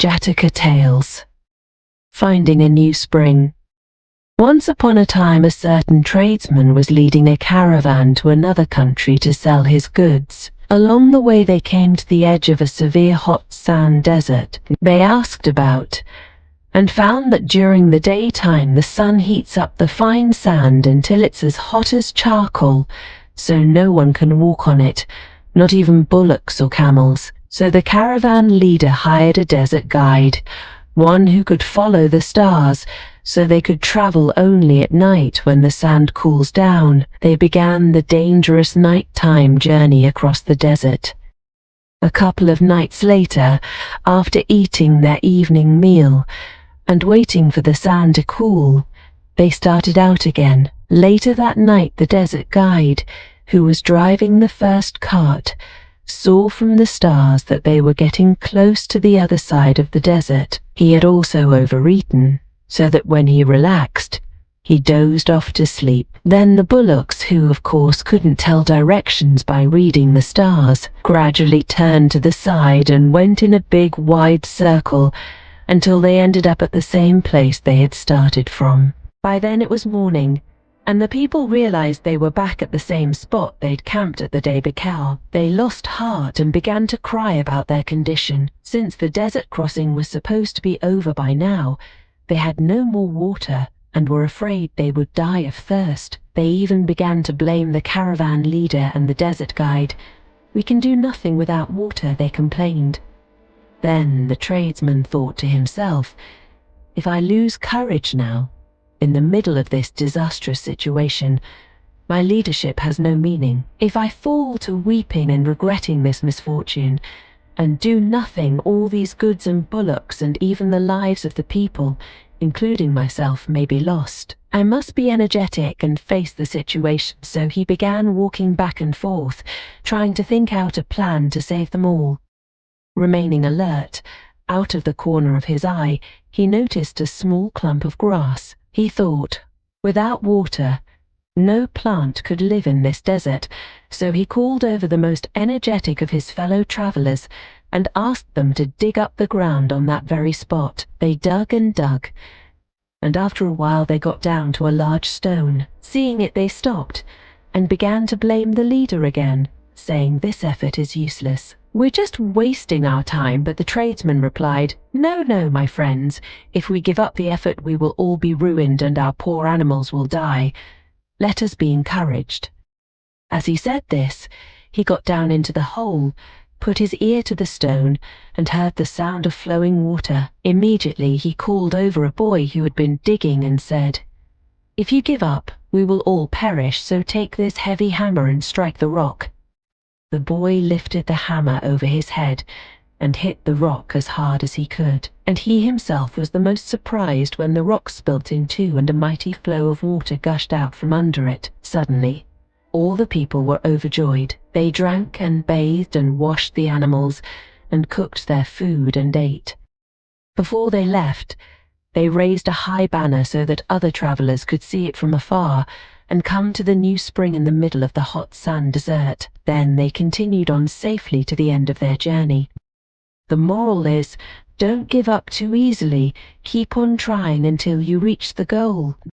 Jataka Tales. Finding a new spring. Once upon a time, a certain tradesman was leading a caravan to another country to sell his goods. Along the way they came to the edge of a severe hot sand desert. They asked about and found that during the daytime the sun heats up the fine sand until it's as hot as charcoal, so no one can walk on it, not even bullocks or camels. So the caravan leader hired a desert guide, one who could follow the stars, so they could travel only at night when the sand cools down. They began the dangerous nighttime journey across the desert. A couple of nights later, after eating their evening meal and waiting for the sand to cool, they started out again. Later that night, the desert guide, who was driving the first cart, saw from the stars that they were getting close to the other side of the desert. He had also overeaten, so that when he relaxed, he dozed off to sleep. Then the bullocks, who of course couldn't tell directions by reading the stars, gradually turned to the side and went in a big wide circle until they ended up at the same place they had started from. By then it was morning, and the people realized they were back at the same spot they'd camped at the day before. They lost heart and began to cry about their condition. Since the desert crossing was supposed to be over by now, they had no more water and were afraid they would die of thirst. They even began to blame the caravan leader and the desert guide. "We can do nothing without water," they complained. Then the tradesman thought to himself, "If I lose courage now, in the middle of this disastrous situation, my leadership has no meaning. If I fall to weeping and regretting this misfortune, and do nothing, all these goods and bullocks and even the lives of the people, including myself, may be lost. I must be energetic and face the situation." So he began walking back and forth, trying to think out a plan to save them all. Remaining alert, out of the corner of his eye, he noticed a small clump of grass. He thought, without water, no plant could live in this desert, so he called over the most energetic of his fellow travelers and asked them to dig up the ground on that very spot. They dug and dug, and after a while they got down to a large stone. Seeing it, they stopped and began to blame the leader again, saying this effort is useless. "We're just wasting our time." But the tradesman replied, "No, no, my friends. If we give up the effort, we will all be ruined and our poor animals will die. Let us be encouraged." As he said this, he got down into the hole, put his ear to the stone, and heard the sound of flowing water. Immediately he called over a boy who had been digging and said, "If you give up, we will all perish, so take this heavy hammer and strike the rock." The boy lifted the hammer over his head and hit the rock as hard as he could, and he himself was the most surprised when the rock split in two and a mighty flow of water gushed out from under it. Suddenly, all the people were overjoyed. They drank and bathed and washed the animals and cooked their food and ate. Before they left, they raised a high banner so that other travelers could see it from afar and come to the new spring in the middle of the hot sand desert. Then they continued on safely to the end of their journey. The moral is, don't give up too easily. Keep on trying until you reach the goal.